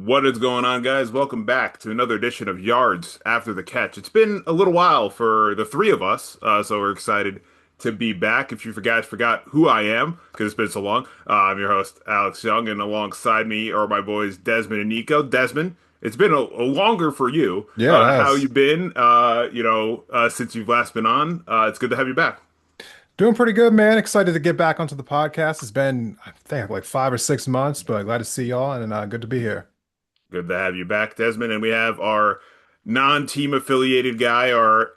What is going on, guys? Welcome back to another edition of Yards After the Catch. It's been a little while for the three of us, so we're excited to be back. If you forgot who I am, because it's been so long, I'm your host, Alex Young, and alongside me are my boys, Desmond and Nico. Desmond, it's been a longer for you. Yeah, it How has. you been, since you've last been on? It's good to have you back. Doing pretty good, man. Excited to get back onto the podcast. It's been, I think, like 5 or 6 months, but glad to see y'all and good to be here. Good to have you back, Desmond. And we have our non-team affiliated guy, our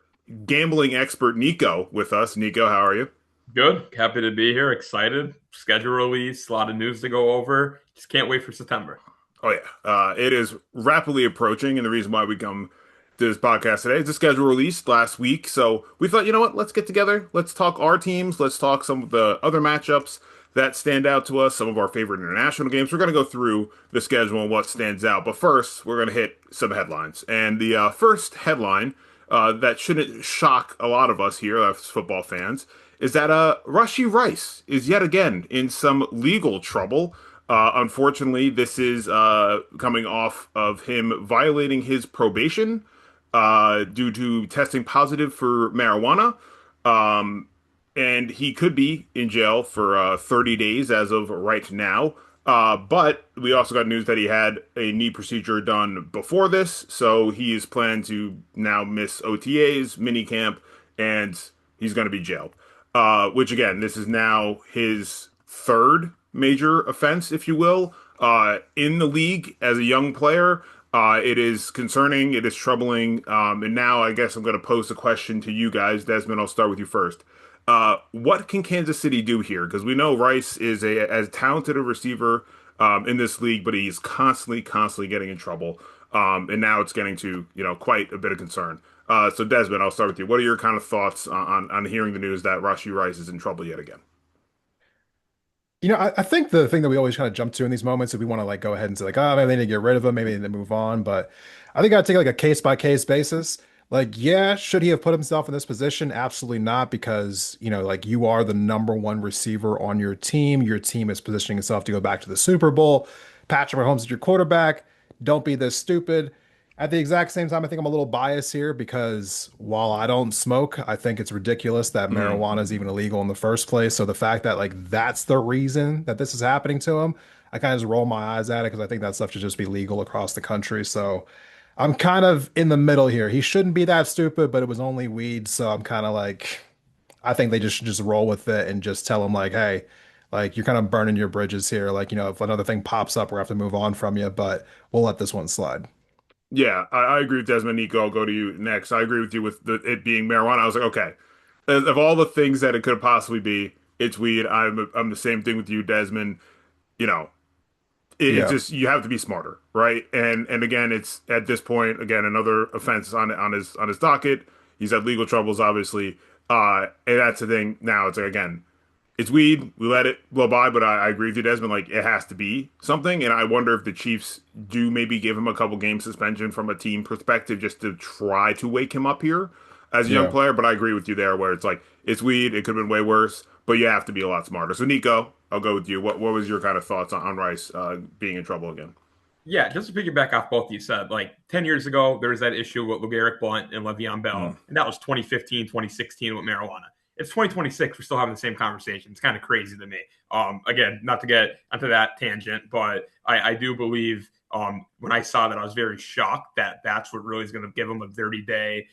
gambling expert, Nico, with us. Nico, how are you? Good. Happy to be here. Excited. Schedule release. A lot of news to go over. Just can't wait for September. Oh yeah, it is rapidly approaching, and the reason why we come to this podcast today is the schedule released last week. So we thought, you know what, let's get together, let's talk our teams, let's talk some of the other matchups that stand out to us, some of our favorite international games. We're going to go through the schedule and what stands out, but first we're going to hit some headlines. And the first headline that shouldn't shock a lot of us here as football fans is that Rashee Rice is yet again in some legal trouble. Unfortunately, this is coming off of him violating his probation due to testing positive for marijuana. Um, and he could be in jail for 30 days as of right now. But we also got news that he had a knee procedure done before this, so he is planning to now miss OTAs, minicamp, and he's going to be jailed. Which again, this is now his third major offense, if you will, in the league as a young player. It is concerning, it is troubling, and now I guess I'm going to pose a question to you guys. Desmond, I'll start with you first. What can Kansas City do here? Because we know Rice is as talented a receiver in this league, but he's constantly getting in trouble. And now it's getting to, quite a bit of concern. So Desmond, I'll start with you. What are your kind of thoughts on hearing the news that Rashee Rice is in trouble yet again? I think the thing that we always kind of jump to in these moments is we want to like go ahead and say like, oh, maybe they need to get rid of him, maybe they need to move on. But I think I'd take like a case by case basis. Like, yeah, should he have put himself in this position? Absolutely not, because like you are the number one receiver on your team. Your team is positioning itself to go back to the Super Bowl. Patrick Mahomes is your quarterback. Don't be this stupid. At the exact same time, I think I'm a little biased here because while I don't smoke, I think it's ridiculous that Mm. marijuana is even illegal in the first place. So the fact that like that's the reason that this is happening to him, I kind of just roll my eyes at it because I think that stuff should just be legal across the country. So I'm kind of in the middle here. He shouldn't be that stupid, but it was only weed, so I'm kind of like, I think they just should just roll with it and just tell him like, hey, like you're kind of burning your bridges here. Like, if another thing pops up, we have to move on from you, but we'll let this one slide. Yeah, I agree with Desmond. Nico, I'll go to you next. I agree with you with it being marijuana. I was like, okay, of all the things that it could possibly be, it's weed. I'm the same thing with you, Desmond. You know, it's Yeah. just you have to be smarter, right? And again, it's at this point again another offense on his docket. He's had legal troubles, obviously, and that's the thing. Now it's like, again, it's weed. We let it blow by, but I agree with you, Desmond. Like it has to be something, and I wonder if the Chiefs do maybe give him a couple game suspension from a team perspective just to try to wake him up here as a young Yeah. player. But I agree with you there, where it's like it's weed. It could have been way worse, but you have to be a lot smarter. So Nico, I'll go with you. What was your kind of thoughts on Rice being in trouble again? Yeah, just to piggyback off both you said, like 10 years ago, there was that issue with LeGarrette Blount and Le'Veon Mm. Bell, and that was 2015, 2016 with marijuana. It's 2026. We're still having the same conversation. It's kind of crazy to me. Again, not to get onto that tangent, but I do believe when I saw that, I was very shocked that that's what really is going to give him a 30-day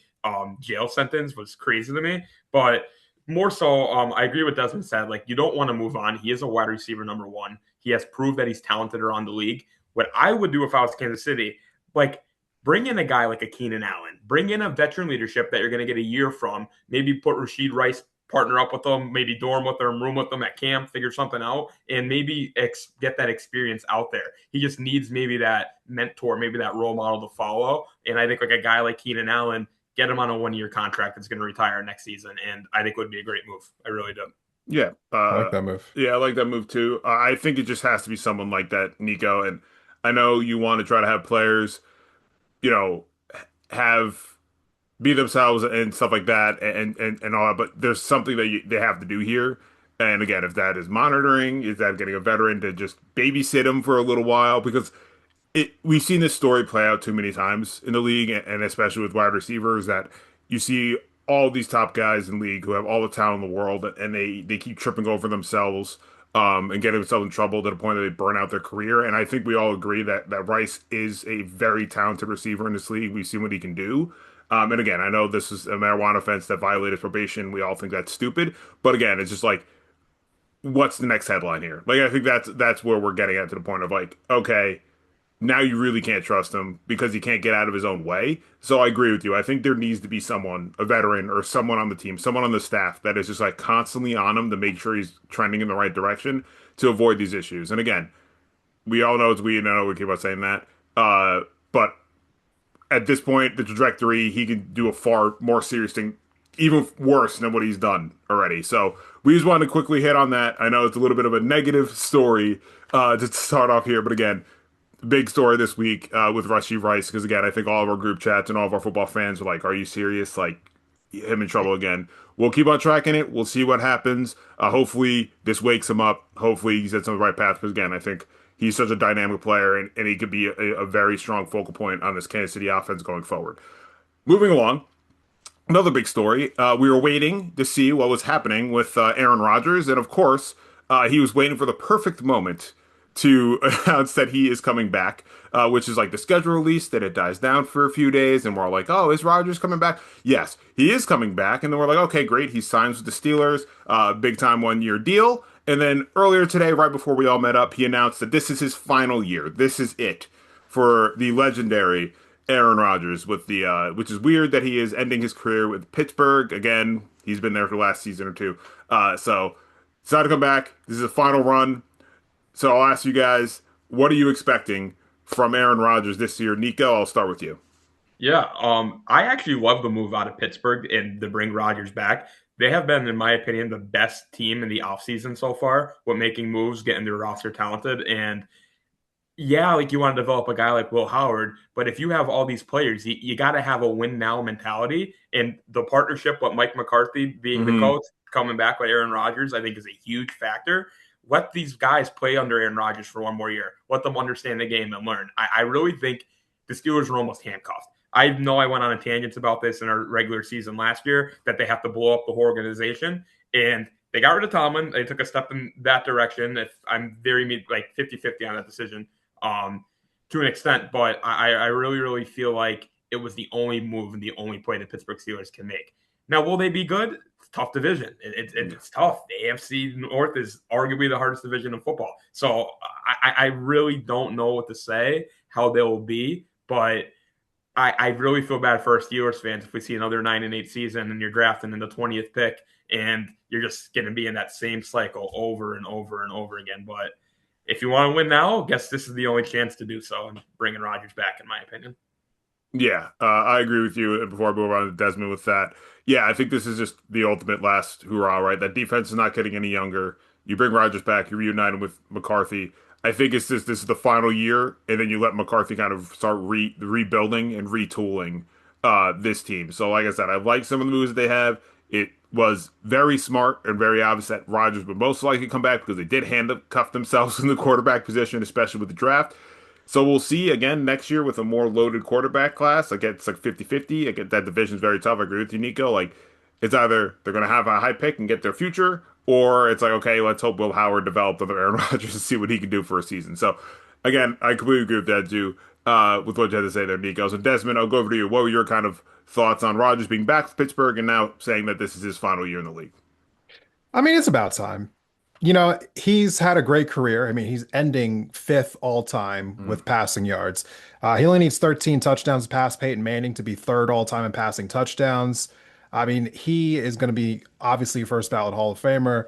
jail sentence was crazy to me. But more so, I agree with Desmond said. Like, you don't want to move on. He is a wide receiver number one. He has proved that he's talented around the league. What I would do if I was Kansas City, like bring in a guy like a Keenan Allen, bring in a veteran leadership that you're going to get a year from. Maybe put Rashid Rice partner up with them, maybe dorm with them, room with them at camp, figure something out, and maybe get that experience out there. He just needs maybe that mentor, maybe that role model to follow. And I think like a guy like Keenan Allen, get him on a 1 year contract that's going to retire next season, and I think would be a great move. I really do. Yeah, I like that move. yeah, I like that move too. I think it just has to be someone like that, Nico. And I know you want to try to have players, you know, have be themselves and stuff like that and all that. But there's something that they have to do here. And again, if that is monitoring, is that getting a veteran to just babysit him for a little while? Because we've seen this story play out too many times in the league, and especially with wide receivers, that you see all these top guys in the league who have all the talent in the world, and they keep tripping over themselves, and getting themselves in trouble to the point that they burn out their career. And I think we all agree that Rice is a very talented receiver in this league. We've seen what he can do. And again, I know this is a marijuana offense that violated probation. We all think that's stupid, but again, it's just like, what's the next headline here? Like, I think that's where we're getting at, to the point of like, okay, now you really can't trust him because he can't get out of his own way. So I agree with you. I think there needs to be someone, a veteran or someone on the team, someone on the staff that is just like constantly on him to make sure he's trending in the right direction to avoid these issues. And again, we all know it's we know we keep on saying that. But at this point, the trajectory, he can do a far more serious thing, even worse than what he's done already. So we just wanted to quickly hit on that. I know it's a little bit of a negative story to start off here, but again, big story this week with Rushy Rice, because again, I think all of our group chats and all of our football fans are like, "Are you serious? Like, him in trouble again?" We'll keep on tracking it. We'll see what happens. Hopefully, this wakes him up. Hopefully, he's at some right path. Because again, I think he's such a dynamic player, and he could be a very strong focal point on this Kansas City offense going forward. Moving along, another big story. We were waiting to see what was happening with Aaron Rodgers, and of course, he was waiting for the perfect moment to announce that he is coming back, which is like the schedule release, that it dies down for a few days, and we're all like, "Oh, is Rodgers coming back?" Yes, he is coming back, and then we're like, "Okay, great." He signs with the Steelers, big time 1 year deal. And then earlier today, right before we all met up, he announced that this is his final year. This is it for the legendary Aaron Rodgers, with the which is weird that he is ending his career with Pittsburgh again. He's been there for the last season or two. So decided to come back. This is a final run. So I'll ask you guys, what are you expecting from Aaron Rodgers this year? Nico, I'll start with you. Yeah, I actually love the move out of Pittsburgh and to bring Rodgers back. They have been, in my opinion, the best team in the offseason so far with making moves, getting their roster talented. And yeah, like you want to develop a guy like Will Howard, but if you have all these players, you got to have a win now mentality. And the partnership with Mike McCarthy being the Hmm. coach, coming back with Aaron Rodgers, I think is a huge factor. Let these guys play under Aaron Rodgers for 1 more year. Let them understand the game and learn. I really think the Steelers are almost handcuffed. I know I went on a tangent about this in our regular season last year that they have to blow up the whole organization. And they got rid of Tomlin. They took a step in that direction. If I'm very like 50-50 on that decision, um, to an extent, but I really, really feel like it was the only move and the only play the Pittsburgh Steelers can make. Now, will they be good? It's a tough division. It's tough. The AFC North is arguably the hardest division in football. So I really don't know what to say, how they will be, but I really feel bad for our Steelers fans if we see another 9-8 season and you're drafting in the 20th pick and you're just going to be in that same cycle over and over and over again. But if you want to win now, I guess this is the only chance to do so and bringing Rodgers back, in my opinion. Yeah, I agree with you. And before I move on to Desmond with that, yeah, I think this is just the ultimate last hurrah, right? That defense is not getting any younger. You bring Rodgers back, you reunite him with McCarthy. I think it's just this is the final year, and then you let McCarthy kind of start rebuilding and retooling this team. So, like I said, I like some of the moves that they have. It was very smart and very obvious that Rodgers would most likely come back because they did handcuff themselves in the quarterback position, especially with the draft. So we'll see again next year with a more loaded quarterback class. Like it's like 50-50. Again, that division's very tough. I agree with you, Nico. Like it's either they're gonna have a high pick and get their future, or it's like, okay, let's hope Will Howard develops under Aaron Rodgers and see what he can do for a season. So again, I completely agree with that too, with what you had to say there, Nico. So Desmond, I'll go over to you. What were your kind of thoughts on Rodgers being back to Pittsburgh and now saying that this is his final year in the league? I mean, it's about time. He's had a great career. I mean, he's ending fifth all time Mm. with passing yards. He only needs 13 touchdowns to pass Peyton Manning to be third all time in passing touchdowns. I mean, he is going to be obviously first ballot Hall of Famer,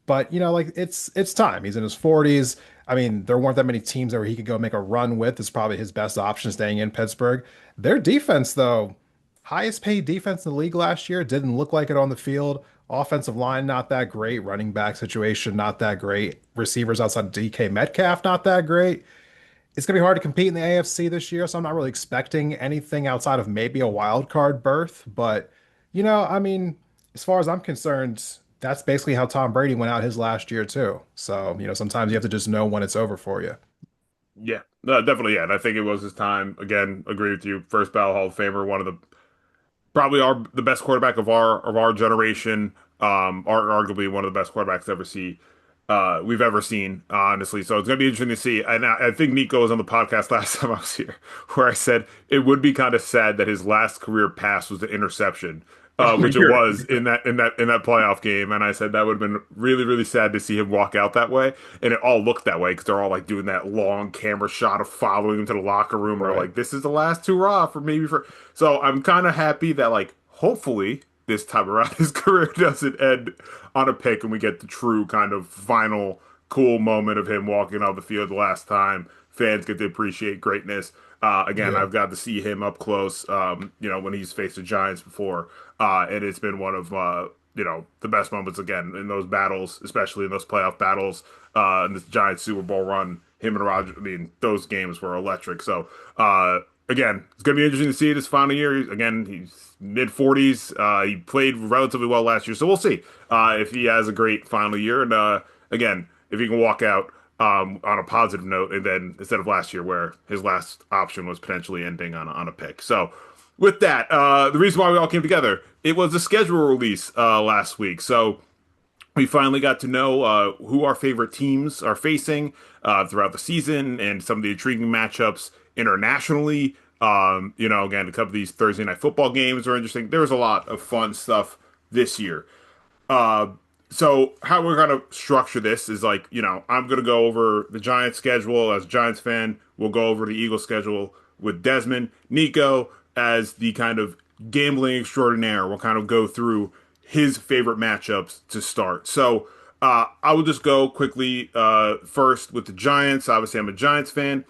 but like it's time. He's in his 40s. I mean, there weren't that many teams where he could go make a run with. It's probably his best option staying in Pittsburgh. Their defense, though, highest paid defense in the league last year, didn't look like it on the field. Offensive line, not that great. Running back situation, not that great. Receivers outside of DK Metcalf, not that great. It's going to be hard to compete in the AFC this year, so I'm not really expecting anything outside of maybe a wild card berth. But, I mean, as far as I'm concerned, that's basically how Tom Brady went out his last year, too. So, sometimes you have to just know when it's over for you. Yeah, No, definitely, yeah. And I think it was his time. Again, agree with you. First ballot Hall of Famer, one of the probably the best quarterback of our generation. Arguably one of the best quarterbacks we've ever seen, honestly. So it's gonna be interesting to see. And I think Nico was on the podcast last time I was here, where I said it would be kind of sad that his last career pass was an interception, Oh, which it was in that playoff game. And I said that would have been really really sad to see him walk out that way. And it all looked that way because they're all like doing that long camera shot of following him to the locker room. And they're Right. like, "This is the last hurrah for maybe for." So I'm kind of happy that like hopefully this time around his career doesn't end on a pick and we get the true kind of final cool moment of him walking off the field the last time. Fans get to appreciate greatness. Again, Yeah. I've got to see him up close, when he's faced the Giants before. And it's been one of, the best moments again in those battles, especially in those playoff battles, in this Giants Super Bowl run. Him and Rodgers, I mean, those games were electric. So, again, it's going to be interesting to see this final year. Again, he's mid 40s. He played relatively well last year, so we'll see if he has a great final year. And again, if he can walk out on a positive note, and then instead of last year, where his last option was potentially ending on a pick. So, with that, the reason why we all came together, it was the schedule release last week. So we finally got to know who our favorite teams are facing throughout the season and some of the intriguing matchups internationally. Again, a couple of these Thursday night football games are interesting. There was a lot of fun stuff this year. Uh, so how we're gonna structure this is like, I'm gonna go over the Giants schedule as a Giants fan. We'll go over the Eagles schedule with Desmond. Nico, as the kind of gambling extraordinaire, will kind of go through his favorite matchups to start. So I will just go quickly first with the Giants. Obviously, I'm a Giants fan.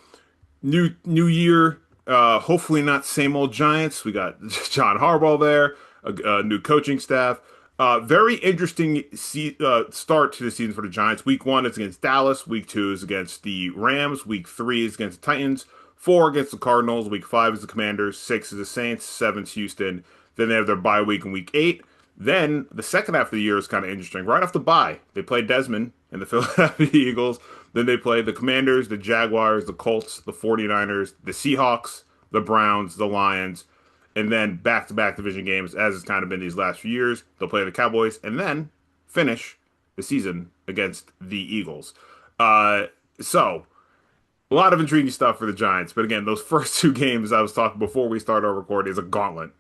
New year. Hopefully not same old Giants. We got John Harbaugh there, a new coaching staff. Very interesting start to the season for the Giants. Week 1 is against Dallas. Week 2 is against the Rams. Week 3 is against the Titans. 4 against the Cardinals. Week 5 is the Commanders. 6 is the Saints. 7 is Houston. Then they have their bye week in Week 8. Then the second half of the year is kind of interesting. Right off the bye, they play Desmond and the Philadelphia Eagles. Then they play the Commanders, the Jaguars, the Colts, the 49ers, the Seahawks, the Browns, the Lions, and then back-to-back division games, as it's kind of been these last few years. They'll play the Cowboys and then finish the season against the Eagles. So a lot of intriguing stuff for the Giants. But again, those first two games I was talking before we started our recording is a gauntlet.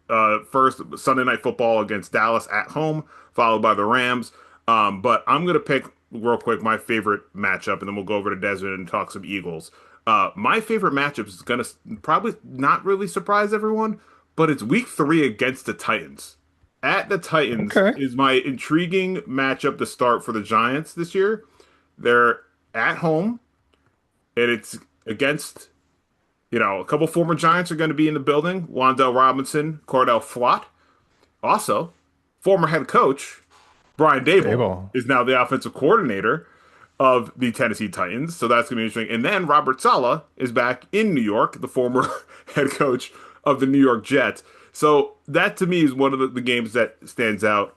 First, Sunday Night Football against Dallas at home, followed by the Rams. But I'm going to pick real quick my favorite matchup, and then we'll go over to Desmond and talk some Eagles. My favorite matchup is going to probably not really surprise everyone, but it's week 3 against the Titans. At the Titans Okay. is my intriguing matchup to start for the Giants this year. They're at home and it's against, a couple former Giants are going to be in the building. Wandell Robinson, Cordell Flott. Also, former head coach Brian Dable Table. is now the offensive coordinator of the Tennessee Titans. So that's going to be interesting. And then Robert Saleh is back in New York, the former head coach of the New York Jets. So that to me is one of the games that stands out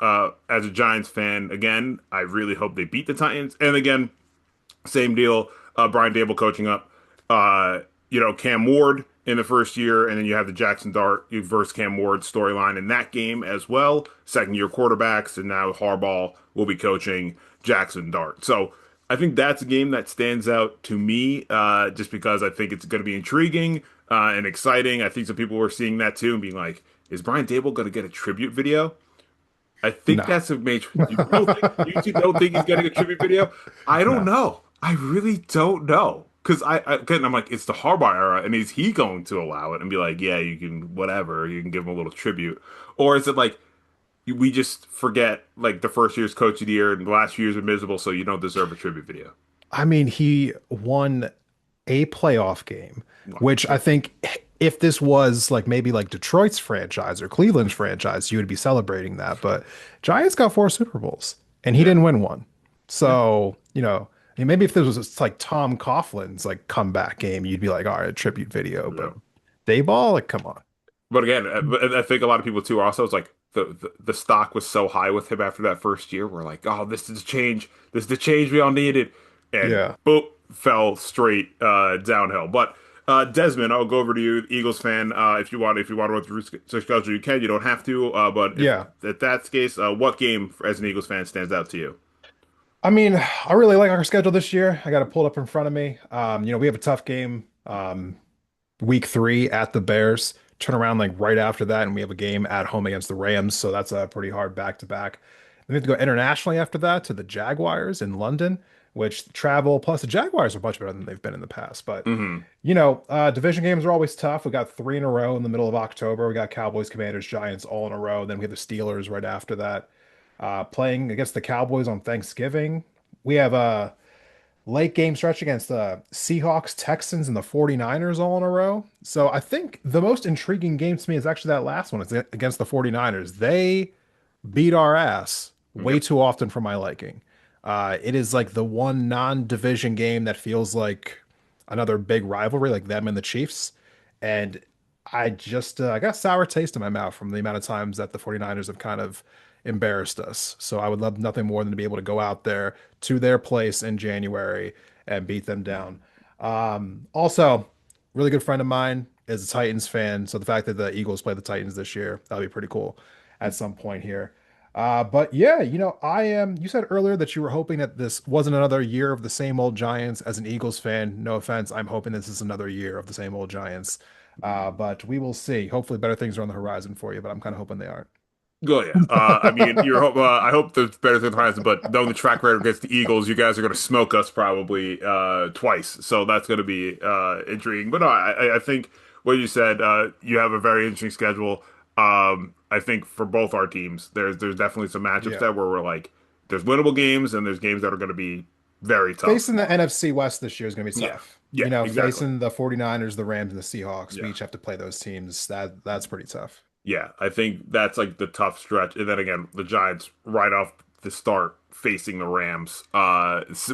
as a Giants fan. Again, I really hope they beat the Titans. And again, same deal. Brian Dable coaching up. Cam Ward in the first year, and then you have the Jackson Dart versus Cam Ward storyline in that game as well. Second year quarterbacks, and now Harbaugh will be coaching Jackson Dart. So I think that's a game that stands out to me, just because I think it's going to be intriguing and exciting. I think some people were seeing that too and being like, "Is Brian Dable going to get a tribute video?" I think No. that's a major. You two don't think he's getting a tribute video? I don't No. know. I really don't know. Because again, I'm like, it's the Harbaugh era, and is he going to allow it and be like, yeah, you can, whatever, you can give him a little tribute? Or is it like, we just forget, like, the first year's coach of the year and the last few years are miserable, so you don't deserve a tribute video? I mean, he won a playoff game, Well, which I think if this was like maybe like Detroit's franchise or Cleveland's franchise, you would be celebrating that. But Giants got 4 Super Bowls and he yeah, didn't win one. yeah, So, I mean, maybe if this was just like Tom Coughlin's like comeback game, you'd be like, all right, tribute video. yeah. But Dayball, like, come on. But again, I think a lot of people too are also, it's like, the stock was so high with him after that first year. We're like, oh, this is a change. This is the change we all needed. And Yeah. boop, fell straight downhill. But Desmond, I'll go over to you, Eagles fan. If you want to run through the schedule, you can. You don't have to. But Yeah. if that's the case, what game as an Eagles fan stands out to you? I mean, I really like our schedule this year. I got it pulled up in front of me. We have a tough game, week 3 at the Bears. Turn around like right after that, and we have a game at home against the Rams. So that's a pretty hard back to back. Then we have to go internationally after that to the Jaguars in London, which travel plus the Jaguars are much better than they've been in the past. But Hmm. division games are always tough. We got 3 in a row in the middle of October. We got Cowboys, Commanders, Giants all in a row. Then we have the Steelers right after that. Playing against the Cowboys on Thanksgiving. We have a late game stretch against the Seahawks, Texans, and the 49ers all in a row. So I think the most intriguing game to me is actually that last one. It's against the 49ers. They beat our ass way Yep. too often for my liking. It is like the one non-division game that feels like another big rivalry, like them and the Chiefs. And I got a sour taste in my mouth from the amount of times that the 49ers have kind of embarrassed us. So I would love nothing more than to be able to go out there to their place in January and beat them down. Also, really good friend of mine is a Titans fan. So the fact that the Eagles play the Titans this year, that'll be pretty cool at some point here. But yeah, I am. You said earlier that you were hoping that this wasn't another year of the same old Giants. As an Eagles fan, no offense, I'm hoping this is another year of the same old Giants. But we will see. Hopefully, better things are on the horizon for you, but I'm kind of hoping they aren't. Oh yeah. I mean, I hope there's better things behind but knowing the track record against the Eagles, you guys are going to smoke us probably twice. So that's going to be intriguing. But no, I think what you said, you have a very interesting schedule. I think for both our teams, there's definitely some matchups Yeah. there where we're like, there's winnable games and there's games that are going to be very tough. Facing the NFC West this year is going to be Yeah. tough. Yeah. Exactly. Facing the 49ers, the Rams, and the Seahawks, we Yeah. each have to play those teams. That's pretty tough. Yeah, I think that's like the tough stretch. And then again, the Giants right off the start facing the Rams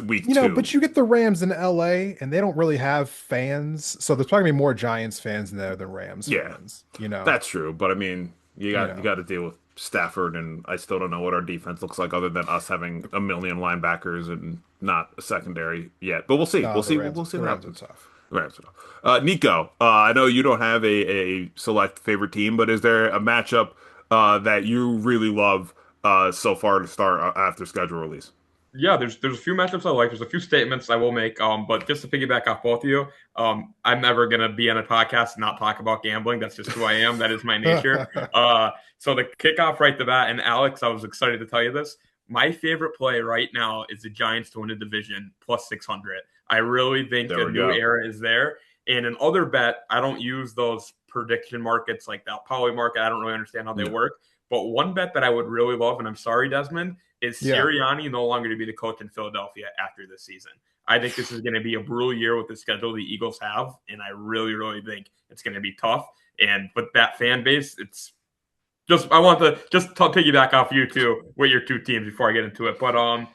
week two. But you get the Rams in LA and they don't really have fans. So there's probably gonna be more Giants fans in there than Rams Yeah, fans. that's true. But I mean, You you know. got to deal with Stafford, and I still don't know what our defense looks like other than us having a million linebackers and not a secondary yet. But we'll see. No, We'll see. We'll see the what Rams are happens. tough. Rams. Nico, I know you don't have a select favorite team, but is there a matchup that you really love so far to start after schedule release? Yeah, there's a few matchups I like. There's a few statements I will make. But just to piggyback off both of you, I'm never gonna be on a podcast and not talk about gambling. That's just who I am. That is my nature. So the kickoff right to bat, and Alex, I was excited to tell you this. My favorite play right now is the Giants to win the division plus 600. I really think There a we new go. era is there. And an other bet, I don't use those prediction markets like that poly market. I don't really understand how they Yeah. work. But one bet that I would really love, and I'm sorry, Desmond, is Yeah. Sirianni no longer to be the coach in Philadelphia after this season. I think this is going to be a brutal year with the schedule the Eagles have, and I really, really think it's going to be tough. And with that fan base, it's just I want to just piggyback off you two with your two teams before I get into it. But one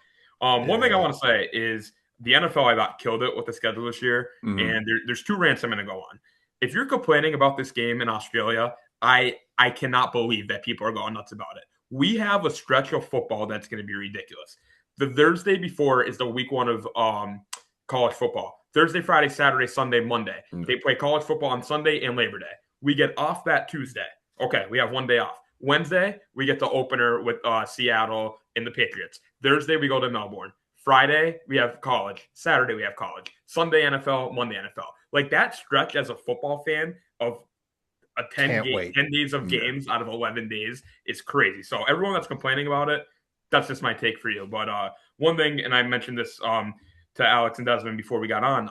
thing I Yeah. want to say is the NFL I thought killed it with the schedule this year, Hmm. and there's two rants I'm going to go on. If you're complaining about this game in Australia, I cannot believe that people are going nuts about it. We have a stretch of football that's going to be ridiculous. The Thursday before is the week one of college football. Thursday, Friday, Saturday, Sunday, Monday. They play college football on Sunday and Labor Day. We get off that Tuesday. Okay, we have one day off. Wednesday, we get the opener with Seattle and the Patriots. Thursday, we go to Melbourne. Friday, we have college. Saturday, we have college. Sunday, NFL. Monday, NFL. Like that stretch as a football fan of a Can't wait. 10 days of Yeah. games out of 11 days is crazy. So everyone that's complaining about it, that's just my take for you. But one thing, and I mentioned this to Alex and Desmond before we got on,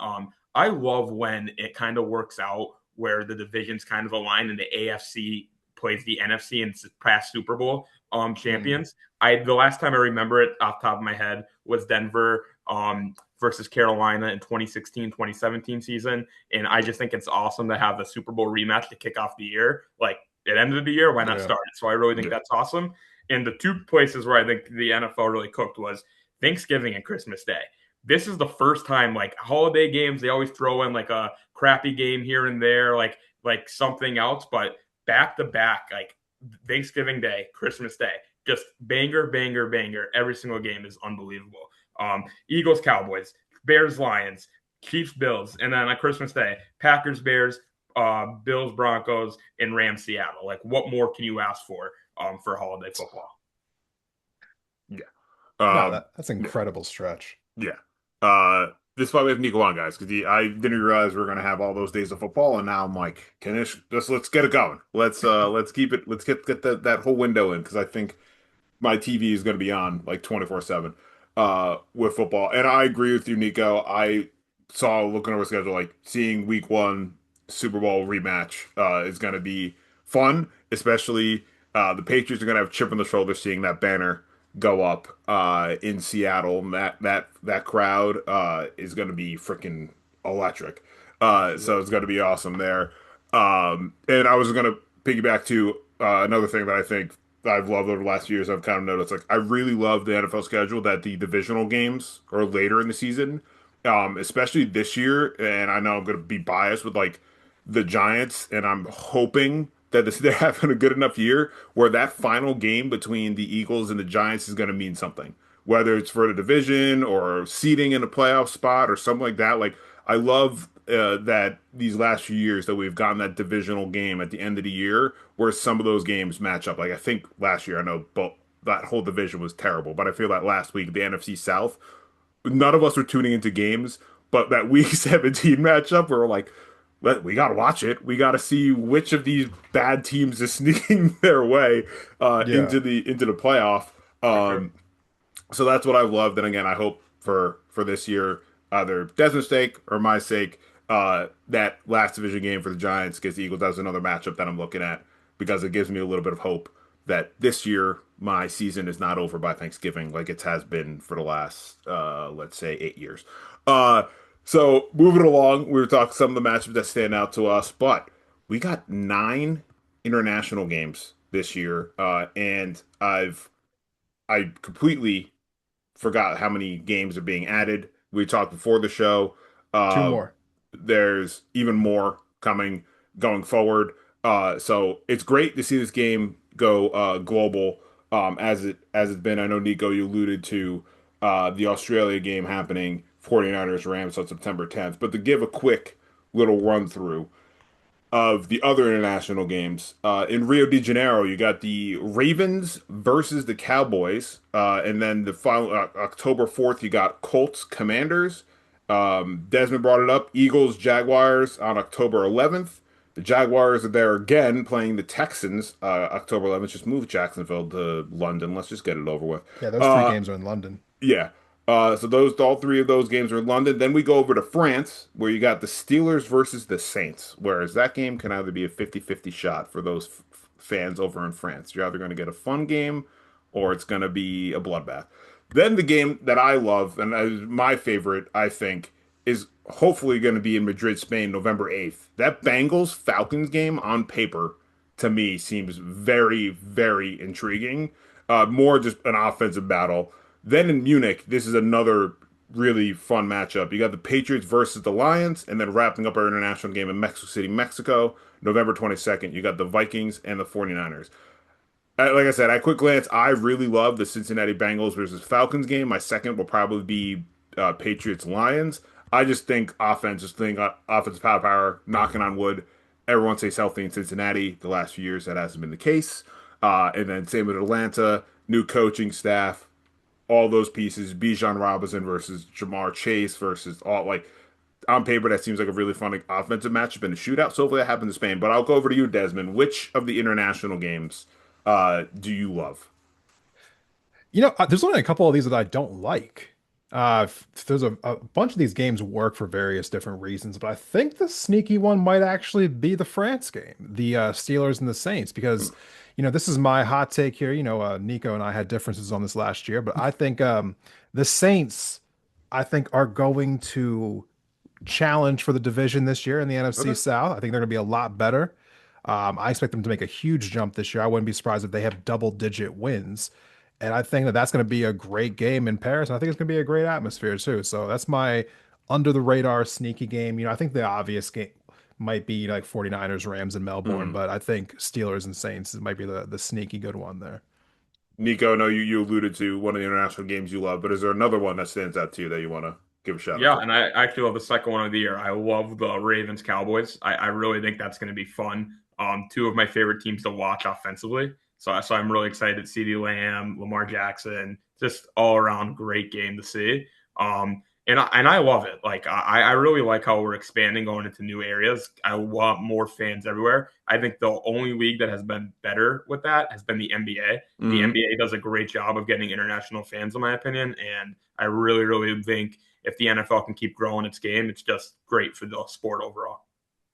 I love when it kind of works out where the divisions kind of align and the AFC plays the NFC and past Super Bowl Mm. champions. The last time I remember it off the top of my head was Denver versus Carolina in 2016-2017 season. And I just think it's awesome to have the Super Bowl rematch to kick off the year. Like at end of the year, why not Yeah. start it? So I really think Yeah. that's awesome. And the two places where I think the NFL really cooked was Thanksgiving and Christmas Day. This is the first time, like holiday games, they always throw in like a crappy game here and there, like something else, but back to back, like Thanksgiving Day, Christmas Day, just banger, banger, banger. Every single game is unbelievable. Eagles, Cowboys, Bears, Lions. Chiefs, Bills, and then on Christmas Day, Packers, Bears, Bills, Broncos, and Rams, Seattle. Like, what more can you ask for holiday football? Yeah. No, Um, that's an incredible stretch. yeah. This is why we have Nico on, guys, because I didn't realize we were gonna have all those days of football, and now I'm like, let's get it going. Let's keep it. Let's get that whole window in because I think my TV is going to be on like 24/7 with football. And I agree with you, Nico. I saw looking over schedule like seeing week one Super Bowl rematch is going to be fun, especially the Patriots are going to have a chip on the shoulder seeing that banner go up in Seattle. And that crowd is going to be freaking electric. So it's going to be awesome there. And I was going to piggyback to another thing that I think I've loved over the last few years. I've kind of noticed like I really love the NFL schedule that the divisional games are later in the season, especially this year. And I know I'm going to be biased with like the Giants, and I'm hoping that they're having a good enough year where that final game between the Eagles and the Giants is going to mean something, whether it's for the division or seeding in a playoff spot or something like that. Like I love that these last few years that we've gotten that divisional game at the end of the year where some of those games match up. Like I think last year, I know both that whole division was terrible, but I feel that last week the NFC South, none of us were tuning into games, but that Week 17 matchup, we were like, we got to watch it. We got to see which of these bad teams is sneaking their way Yeah. into the playoff. For sure. So that's what I've loved. And again, I hope for this year, either Desmond's sake or my sake, that last division game for the Giants against the Eagles, that's another matchup that I'm looking at because it gives me a little bit of hope that this year my season is not over by Thanksgiving like it has been for the last let's say 8 years. Uh, so moving along, we were talking some of the matchups that stand out to us, but we got 9 international games this year, and I completely forgot how many games are being added. We talked before the show. Two Uh, more. there's even more coming going forward. So it's great to see this game go global as it's been. I know Nico, you alluded to the Australia game happening, 49ers Rams on September 10th. But to give a quick little run through of the other international games. In Rio de Janeiro, you got the Ravens versus the Cowboys. And then the final October 4th, you got Colts Commanders. Desmond brought it up. Eagles Jaguars on October 11th. The Jaguars are there again playing the Texans October 11th. Just move Jacksonville to London. Let's just get it over with. Yeah, those three Uh, games are in London. yeah. So all three of those games are in London. Then we go over to France, where you got the Steelers versus the Saints. Whereas that game can either be a 50-50 shot for those fans over in France. You're either going to get a fun game or it's going to be a bloodbath. Then the game that I love and is my favorite, I think, is hopefully going to be in Madrid, Spain, November 8th. That Bengals Falcons game on paper to me seems very, very intriguing. More just an offensive battle. Then in Munich, this is another really fun matchup. You got the Patriots versus the Lions, and then wrapping up our international game in Mexico City, Mexico, November 22nd. You got the Vikings and the 49ers. Like I said, at quick glance, I really love the Cincinnati Bengals versus Falcons game. My second will probably be Patriots Lions. I just think offensive power, knocking on wood. Everyone stays healthy in Cincinnati. The last few years, that hasn't been the case. And then same with Atlanta, new coaching staff, all those pieces. Bijan Robinson versus Jamar Chase versus all like on paper that seems like a really fun like, offensive matchup in a shootout. So hopefully that happens in Spain. But I'll go over to you, Desmond. Which of the international games do you love? There's only a couple of these that I don't like. There's a bunch of these games work for various different reasons, but I think the sneaky one might actually be the France game, the Steelers and the Saints, because this is my hot take here. Nico and I had differences on this last year, but I think the Saints, I think, are going to challenge for the division this year in the NFC Okay. South. I think they're going to be a lot better. I expect them to make a huge jump this year. I wouldn't be surprised if they have double-digit wins. And I think that that's going to be a great game in Paris. And I think it's going to be a great atmosphere too. So that's my under the radar sneaky game. I think the obvious game might be like 49ers, Rams, and Melbourne, Mhm. but I think Steelers and Saints might be the sneaky good one there. Nico, I know you alluded to one of the international games you love, but is there another one that stands out to you that you want to? give a shout out Yeah, to. and I actually love the second one of the year. I love the Ravens Cowboys. I really think that's going to be fun. Two of my favorite teams to watch offensively. So I'm really excited. CeeDee Lamb, Lamar Jackson, just all around great game to see. And I love it. Like I really like how we're expanding, going into new areas. I want more fans everywhere. I think the only league that has been better with that has been the NBA. The Hmm. NBA does a great job of getting international fans, in my opinion, and I really, really think if the NFL can keep growing its game, it's just great for the sport overall.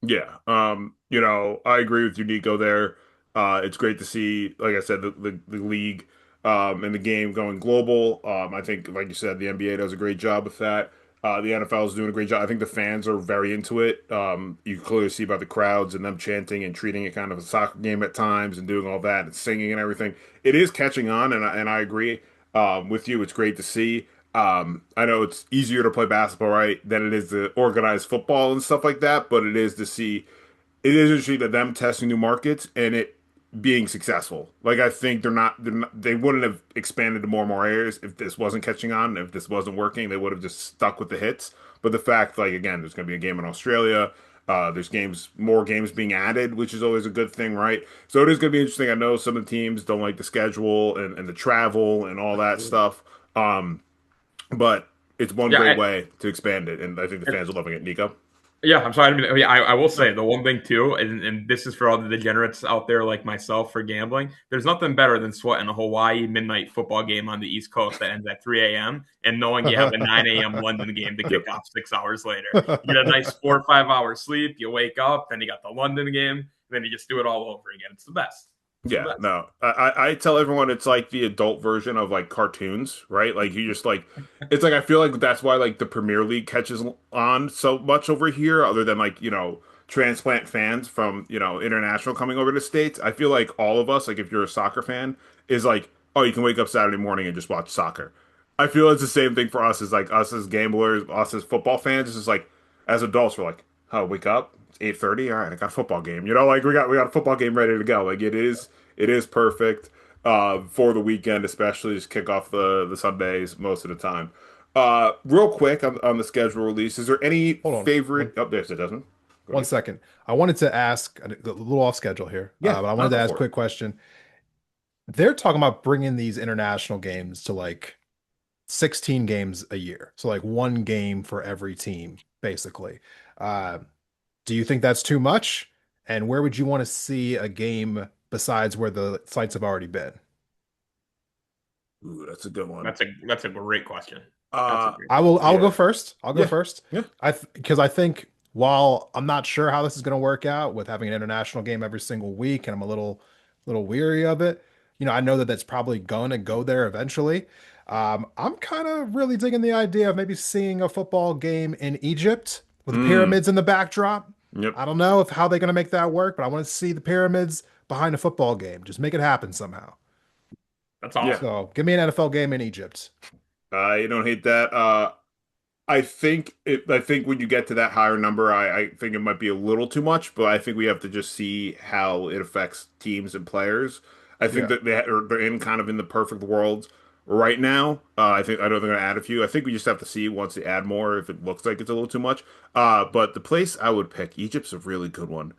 Yeah. I agree with you, Nico, there. It's great to see, like I said, the league and the game going global. I think, like you said, the NBA does a great job with that. The NFL is doing a great job. I think the fans are very into it. You can clearly see by the crowds and them chanting and treating it kind of a soccer game at times and doing all that and singing and everything. It is catching on, and I agree with you. It's great to see. I know it's easier to play basketball, right, than it is to organize football and stuff like that, but it is interesting that them testing new markets and it being successful. Like I think they wouldn't have expanded to more and more areas if this wasn't catching on, if this wasn't working, they would have just stuck with the hits. But the fact, like again, there's going to be a game in Australia. There's more games being added, which is always a good thing, right? So it is going to be interesting. I know some of the teams don't like the schedule and the travel and all that stuff. Um, but it's one Yeah, great way to expand it, and I think the fans are loving it. Nico? yeah. I'm sorry. I will No. say the one thing too, and this is for all the degenerates out there like myself for gambling. There's nothing better than sweating a Hawaii midnight football game on the East Coast that ends at 3 a.m. and knowing you have a 9 a.m. London game to kick Yep. off 6 hours later. You get a nice 4 or 5 hours sleep. You wake up, then you got the London game, and then you just do it all over again. It's the best. It's the Yeah, best. no. I tell everyone it's like the adult version of like cartoons, right? Like you just like it's like I feel like that's why like the Premier League catches on so much over here, other than like, transplant fans from, international coming over to States. I feel like all of us, like if you're a soccer fan, is like, oh, you can wake up Saturday morning and just watch soccer. I feel it's the same thing for us as like us as gamblers, us as football fans. It's just like as adults, we're like, oh, wake up. It's 8:30. All right, I got a football game. Like we got a football game ready to go. Like it is perfect for the weekend, especially just kick off the Sundays most of the time. Real quick on the schedule release, is there any Hold on. favorite? Oh, there's it, Desmond. Go One ahead. second. I wanted to ask a little off schedule here, Yeah, but I I'll wanted to go ask a for it. quick question. They're talking about bringing these international games to like 16 games a year. So like one game for every team, basically. Uh, do you think that's too much? And where would you want to see a game besides where the sites have already been? Ooh, that's a good one. That's a great question. That's a Uh, great I'll go yeah, first. I'll go yeah, first. yeah. Because I think while I'm not sure how this is going to work out with having an international game every single week, and I'm a little weary of it, I know that that's probably going to go there eventually. I'm kind of really digging the idea of maybe seeing a football game in Egypt with the Mm, pyramids in the backdrop. yep. I don't know if how they're going to make that work, but I want to see the pyramids behind a football game. Just make it happen somehow. That's Yeah. awesome. So give me an NFL game in Egypt. I don't hate that. I think when you get to that higher number, I think it might be a little too much, but I think we have to just see how it affects teams and players. I think Yeah. that they're in kind of in the perfect world right now. I know they're going to add a few. I think we just have to see once they add more if it looks like it's a little too much. But the place I would pick, Egypt's a really good one.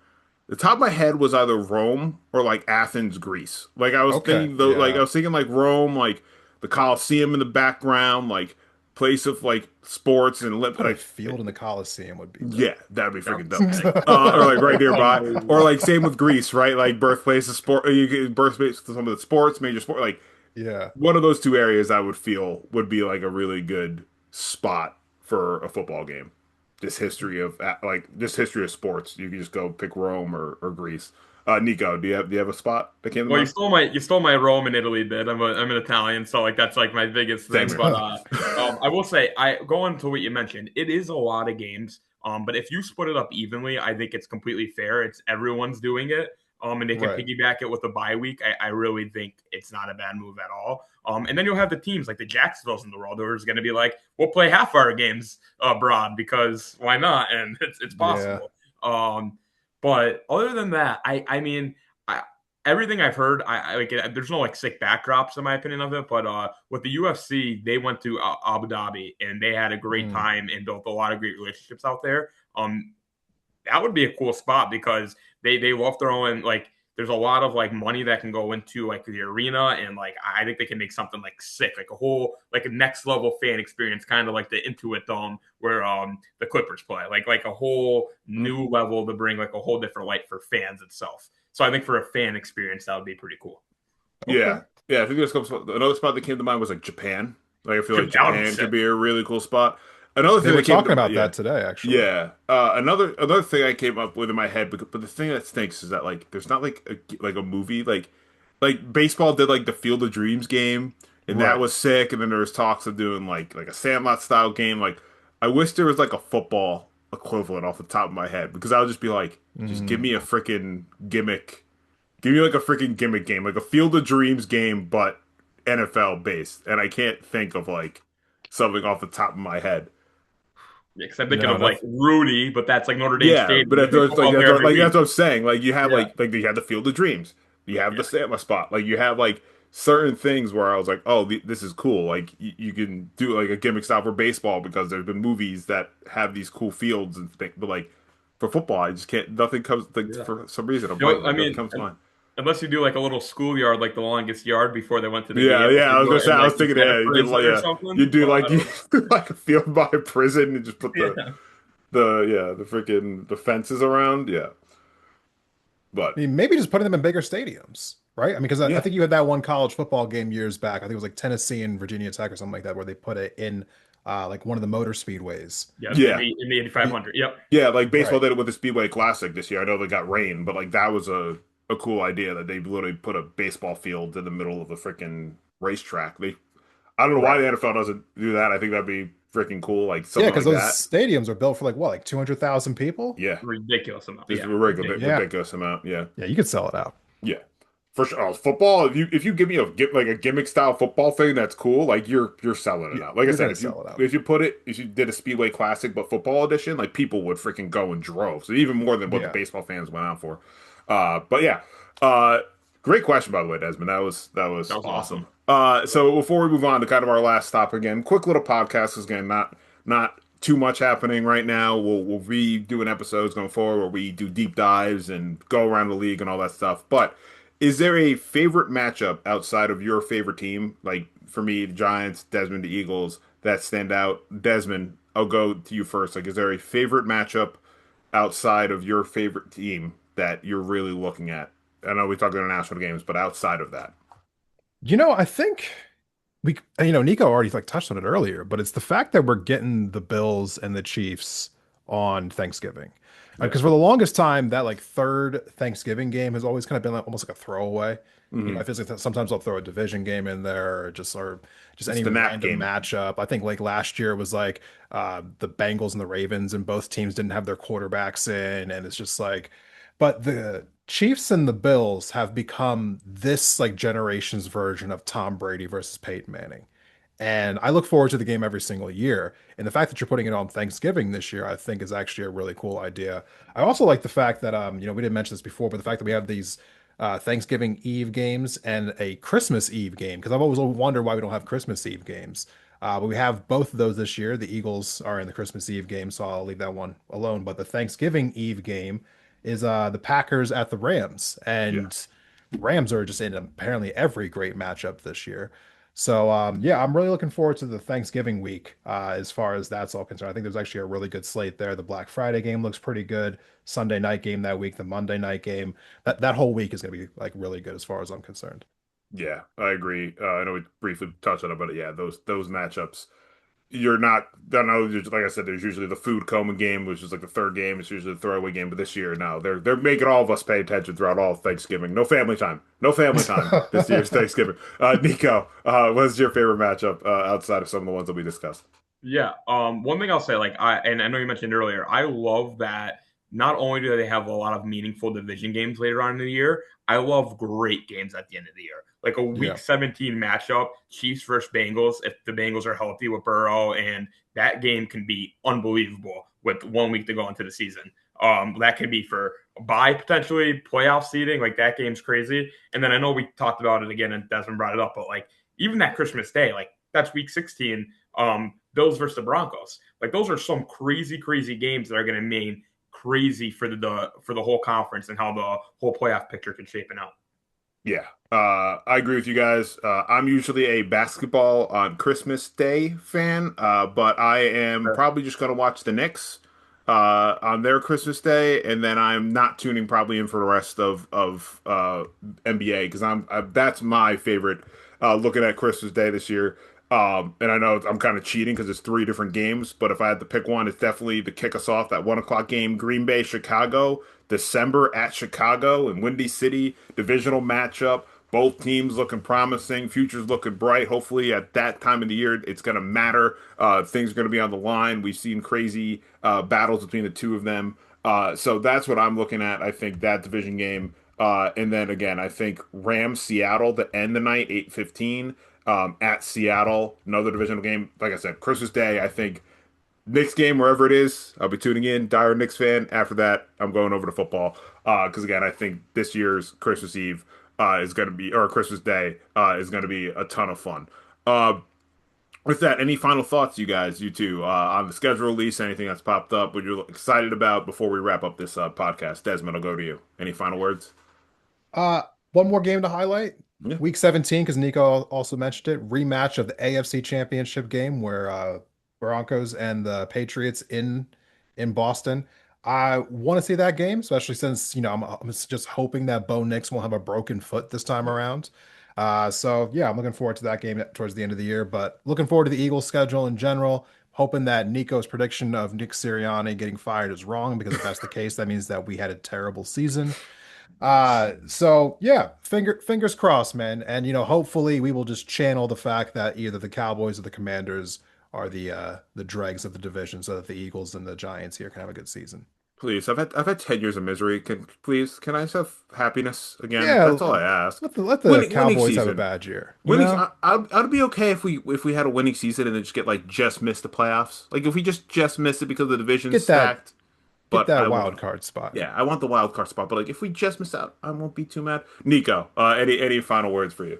The top of my head was either Rome or like Athens, Greece. Like I was Okay. thinking though, like I Yeah. was thinking like Rome, like the Colosseum in the background, like place of like sports and lit, but Put a I, field in the Coliseum would be yeah, dope. that'd be Yep. freaking dope. Or like right That's nearby, or unbelievable. like same with Greece, right? Like birthplace of sport, you get birthplace to some of the sports, major sport. Like Yeah. one of those two areas, I would feel would be like a really good spot for a football game. Just history of sports. You can just go pick Rome or Greece. Nico, do you have a spot that came to Well, mind? you stole my Rome and Italy bit. I'm an Italian, so like that's like my biggest Same thing. here. But I will say, I going to what you mentioned. It is a lot of games. But if you split it up evenly, I think it's completely fair. It's everyone's doing it. And they can Right. piggyback it with a bye week. I really think it's not a bad move at all. And then you'll have the teams like the Jacksonville's in the world who are going to be like, we'll play half our games abroad because why not? And it's Yeah. possible. But other than that, I mean, I everything I've heard, I like there's no like sick backdrops in my opinion of it, but with the UFC, they went to Abu Dhabi and they had a great Mm, time and built a lot of great relationships out there. That would be a cool spot because they love throwing like there's a lot of like money that can go into like the arena and like I think they can make something like sick, like a whole like a next level fan experience, kind of like the Intuit Dome where the Clippers play, like a whole Mm. new level to bring like a whole different light for fans itself. So I think for a fan experience that would be pretty cool. okay. Yeah, yeah. I think there's another spot that came to mind was like Japan. Like I feel like That would be Japan sick. could be a really cool spot. Another They thing were that came talking to about yeah, that today, actually. yeah. Another thing I came up with in my head, but the thing that stinks is that like there's not like a movie like baseball did like the Field of Dreams game, and that Right. was sick. And then there was talks of doing like a Sandlot style game. Like I wish there was like a football equivalent off the top of my head because I would just be like, just give Mm. me a freaking gimmick. Give me like a freaking gimmick game, like a Field of Dreams game, but NFL based. And I can't think of like something off the top of my head. Yeah, because I'm thinking No, of like that's Rudy, but that's like Notre Dame Yeah, Stadium. but They that's play what, like football there every that's week. what I'm saying. Like you have Yeah, like you have the Field of Dreams, you have yeah, the Sandlot spot, like you have like certain things where I was like, oh, this is cool. Like you can do like a gimmick style for baseball because there's been movies that have these cool fields and things. But like for football, I just can't. Nothing comes like yeah. for some reason. I'm blanking. I Like nothing mean, comes to mind. unless you do like a little schoolyard, like the longest yard before they went to the Yeah, game, like yeah. you I was do gonna it say. in I like was some thinking, kind of yeah, you did prison like or yeah, you something. do But like you do like a field by a prison and just put yeah, the freaking the fences around. Yeah, I but mean, maybe just putting them in bigger stadiums, right? I mean, because I yeah, think you had that one college football game years back. I think it was like Tennessee and Virginia Tech or something like that, where they put it in like one of the motor speedways. yeah, yeah. in the 8500. Yep. Yeah, like baseball Right. did it with the Speedway Classic this year. I know they got rain, but like that was a cool idea that they literally put a baseball field in the middle of the freaking racetrack. I don't know why Right. the NFL doesn't do that. I think that'd be freaking cool, like Yeah, something because like those that. stadiums are built for like what, like 200,000 people? Yeah, Ridiculous amount. just Yeah, a ridiculous. Yeah. ridiculous amount. Yeah, Yeah, you could sell it out. yeah, for sure. Oh, football. If you give me like a gimmick style football thing, that's cool. Like you're selling it Yeah, out. Like I you're said, gonna sell it out. if you did a Speedway Classic but football edition, like people would freaking go in droves, so even more than what the Yeah. baseball fans went out for. But yeah, uh, great question by the way, Desmond. That was That was awesome. awesome. So before we move on to kind of our last stop again, quick little podcast is again not too much happening right now. We'll be doing episodes going forward where we do deep dives and go around the league and all that stuff. But is there a favorite matchup outside of your favorite team? Like for me, the Giants, Desmond, the Eagles, that stand out. Desmond, I'll go to you first. Like, is there a favorite matchup outside of your favorite team that you're really looking at? I know we talk international games, but outside of that. I think Nico already like touched on it earlier, but it's the fact that we're getting the Bills and the Chiefs on Thanksgiving. Yeah. Because for the longest time, that like third Thanksgiving game has always kind of been like almost like a throwaway. Hmm. I feel like sometimes I'll throw a division game in there or just It's any the nap random game. matchup. I think like last year was like the Bengals and the Ravens, and both teams didn't have their quarterbacks in, and it's just like, but the Chiefs and the Bills have become this like generation's version of Tom Brady versus Peyton Manning. And I look forward to the game every single year. And the fact that you're putting it on Thanksgiving this year, I think is actually a really cool idea. I also like the fact that we didn't mention this before, but the fact that we have these Thanksgiving Eve games and a Christmas Eve game, because I've always wondered why we don't have Christmas Eve games. But we have both of those this year. The Eagles are in the Christmas Eve game, so I'll leave that one alone. But the Thanksgiving Eve game is the Packers at the Rams, Yeah. and Rams are just in apparently every great matchup this year. So yeah, I'm really looking forward to the Thanksgiving week as far as that's all concerned. I think there's actually a really good slate there. The Black Friday game looks pretty good. Sunday night game that week, the Monday night game. That whole week is going to be like really good as far as I'm concerned. Yeah, I agree. I know we briefly touched on it, but yeah, those matchups. You're not. I know, like I said, there's usually the food coma game, which is like the third game. It's usually the throwaway game, but this year, no, they're making all of us pay attention throughout all of Thanksgiving. No family time. No family time this year's Thanksgiving. Nico, what's your favorite matchup outside of some of the ones that we discussed? Yeah. One thing I'll say, like I know you mentioned earlier, I love that not only do they have a lot of meaningful division games later on in the year, I love great games at the end of the year. Like a week Yeah. 17 matchup, Chiefs versus Bengals, if the Bengals are healthy with Burrow, and that game can be unbelievable with 1 week to go into the season. That can be for by potentially playoff seeding. Like that game's crazy. And then I know we talked about it again, and Desmond brought it up, but like even that Christmas Day, like that's Week 16. Bills versus the Broncos. Like those are some crazy, crazy games that are going to mean crazy for the whole conference and how the whole playoff picture can shape out. Yeah, I agree with you guys. I'm usually a basketball on Christmas Day fan, but I am Sure. probably just going to watch the Knicks on their Christmas Day, and then I'm not tuning probably in for the rest of NBA because that's my favorite looking at Christmas Day this year. And I know I'm kind of cheating because it's three different games, but if I had to pick one, it's definitely to kick us off that 1 o'clock game, Green Bay, Chicago. December at Chicago and Windy City, divisional matchup. Both teams looking promising, futures looking bright. Hopefully, at that time of the year, it's going to matter. Things are going to be on the line. We've seen crazy battles between the two of them. So that's what I'm looking at. I think that division game. And then again, I think Rams Seattle to end the night, 8:15 at Seattle. Another divisional game. Like I said, Christmas Day, I think Knicks game, wherever it is, I'll be tuning in. Dire Knicks fan. After that, I'm going over to football. Because again, I think this year's Christmas Eve is going to be, or Christmas Day is going to be a ton of fun. Uh, with that, any final thoughts, you guys, you two, on the schedule release, anything that's popped up, what you're excited about before we wrap up this podcast? Desmond, I'll go to you. Any final words? Uh, one more game to highlight. Yeah. Week 17, because Nico also mentioned it, rematch of the AFC Championship game where Broncos and the Patriots in Boston. I want to see that game, especially since, I'm just hoping that Bo Nix won't have a broken foot this time around. So yeah, I'm looking forward to that game towards the end of the year, but looking forward to the Eagles schedule in general. Hoping that Nico's prediction of Nick Sirianni getting fired is wrong, because if that's the case, that means that we had a terrible season. So yeah, fingers crossed, man. And hopefully we will just channel the fact that either the Cowboys or the Commanders are the dregs of the division, so that the Eagles and the Giants here can have a good season. Please, I've had 10 years of misery. Can I just have happiness again? Yeah, That's all I ask. let the Winning Cowboys have a season. bad year, Winning, I'd be okay if we had a winning season and then just get like just missed the playoffs. Like if we just missed it because the division's Get that stacked. get But I that wild want, card spot. yeah, I want the wild card spot. But like if we just miss out, I won't be too mad. Nico, any final words for you?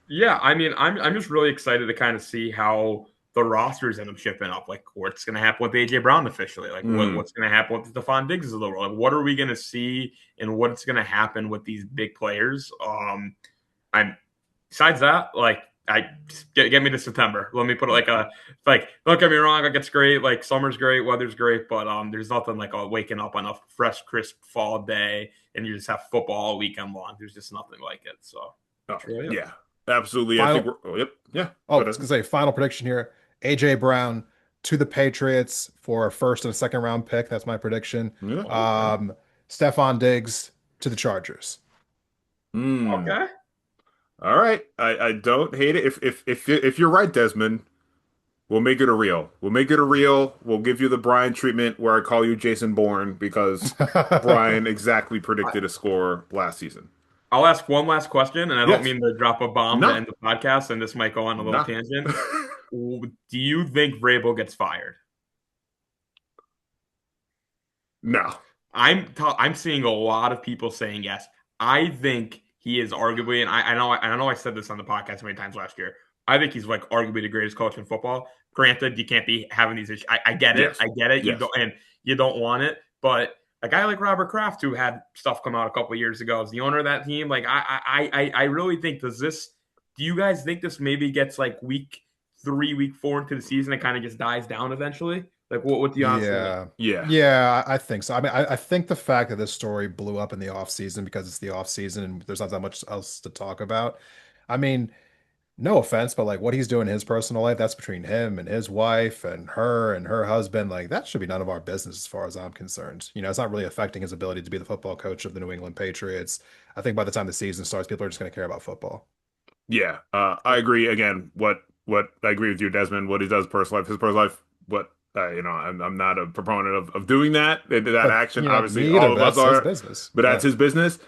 Yeah, I mean, I'm just really excited to kind of see how the rosters end up shipping up. Like, what's going to happen with AJ Brown officially? Like, Mm, what's going to happen with the Stephon Diggs of the world? Like, what are we going to see, and what's going to happen with these big players? I'm besides that, like, I get me to September. Let me put it like. Don't get me wrong, like it's great. Like summer's great, weather's great, but there's nothing like waking up on a fresh, crisp fall day and you just have football all weekend long. There's just nothing like it. So oh, that's really it. yeah, absolutely. I think Final we're. Oh, yep. Yeah. Oh, Go I was ahead. gonna say final prediction here. AJ Brown to the Patriots for a first and a second round pick. That's my prediction. Yeah. Okay. Um, Stephon Diggs to the Chargers. Hmm. Okay. All right. I don't hate it. If you're right, Desmond, we'll make it a real. We'll make it a real. We'll give you the Brian treatment where I call you Jason Bourne because Brian exactly predicted a score last season. I'll ask one last question, and I don't Yes. mean to drop a bomb to No. end the podcast, and this might go on a little No. tangent. Do you think Vrabel gets fired? No. I'm seeing a lot of people saying yes. I think he is arguably, and I know I said this on the podcast many times last year. I think he's like arguably the greatest coach in football. Granted, you can't be having these issues. I get it. Yes. I get it. Yes. You don't want it, but a guy like Robert Kraft, who had stuff come out a couple of years ago, is the owner of that team. Like I really think do you guys think this maybe gets like week 3, week 4 into the season, it kind of just dies down eventually? Like what do you honestly think? Yeah. Yeah. Yeah, I think so. I mean, I think the fact that this story blew up in the off season because it's the off season and there's not that much else to talk about. I mean, no offense, but like what he's doing in his personal life, that's between him and his wife and her husband. Like that should be none of our business as far as I'm concerned. It's not really affecting his ability to be the football coach of the New England Patriots. I think by the time the season starts, people are just going to care about football. Yeah. I agree. Again, what I agree with you, Desmond. What he does personal life, his personal life. What I'm not a proponent of doing that But action. Obviously, me either, all but of us that's his are, business. but that's Yeah. his business.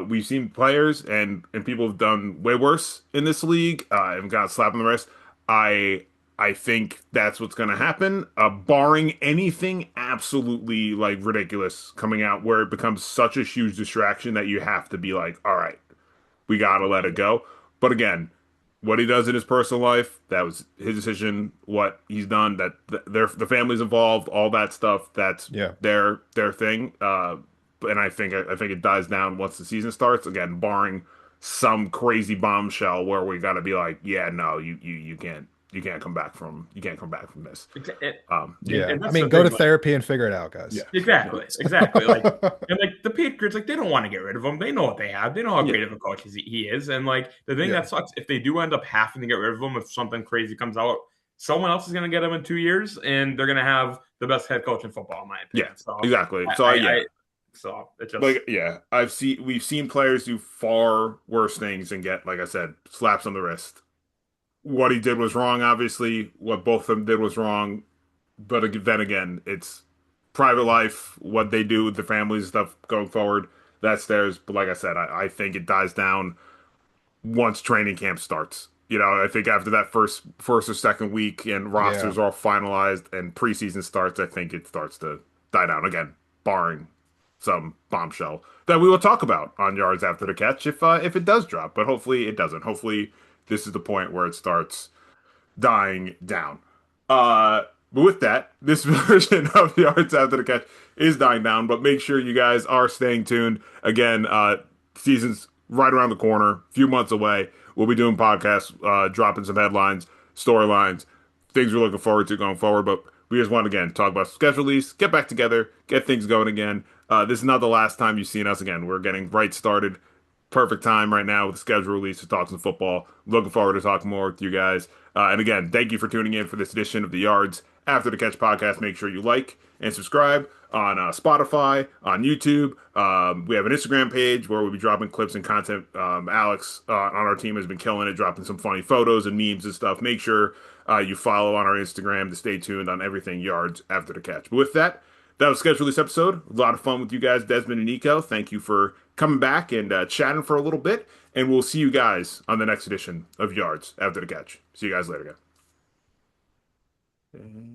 We've seen players and people have done way worse in this league and got a slap on the wrist. I I think that's what's going to happen, barring anything absolutely like ridiculous coming out where it becomes such a huge distraction that you have to be like, all right, we got to let it go. But again, what he does in his personal life, that was his decision. What he's done, that the family's involved, all that stuff, that's Yeah. their thing. And I think it dies down once the season starts. Again, barring some crazy bombshell where we got to be like, yeah, no, you can't come back from this. And, and, Yeah. and I that's mean, the go to thing. Like, therapy and figure it out, guys. Yeah, exactly. Like the Patriots, like they don't want to get rid of him. They know what they have. They know how yeah, great of a coach he is. And like the thing Yeah. that sucks, if they do end up having to get rid of him, if something crazy comes out, someone else is going to get him in 2 years, and they're going to have the best head coach in football, in my yeah, opinion. So exactly. So I yeah, so it just like yeah, we've seen players do far worse things and get, like I said, slaps on the wrist. What he did was wrong, obviously. What both of them did was wrong. But then again, it's private life, what they do with the families and stuff going forward. That's theirs. But like I said, I think it dies down once training camp starts. I think after that first or second week and Yeah. rosters are all finalized and preseason starts, I think it starts to die down again, barring some bombshell that we will talk about on yards after the catch if it does drop. But hopefully it doesn't. Hopefully this is the point where it starts dying down. Uh, but with that, this version of the Yards After the Catch is dying down. But make sure you guys are staying tuned. Again, season's right around the corner, few months away. We'll be doing podcasts, dropping some headlines, storylines, things we're looking forward to going forward. But we just want to again talk about schedule release, get back together, get things going again. This is not the last time you've seen us again. We're getting right started. Perfect time right now with the schedule release to talk some football. Looking forward to talking more with you guys. And again, thank you for tuning in for this edition of the Yards After the Catch podcast. Make sure you like and subscribe on Spotify, on YouTube. We have an Instagram page where we'll be dropping clips and content. Alex on our team has been killing it, dropping some funny photos and memes and stuff. Make sure you follow on our Instagram to stay tuned on everything Yards After the Catch. But with that, that was scheduled this episode. A lot of fun with you guys, Desmond and Nico. Thank you for coming back and chatting for a little bit. And we'll see you guys on the next edition of Yards After the Catch. See you guys later, guys.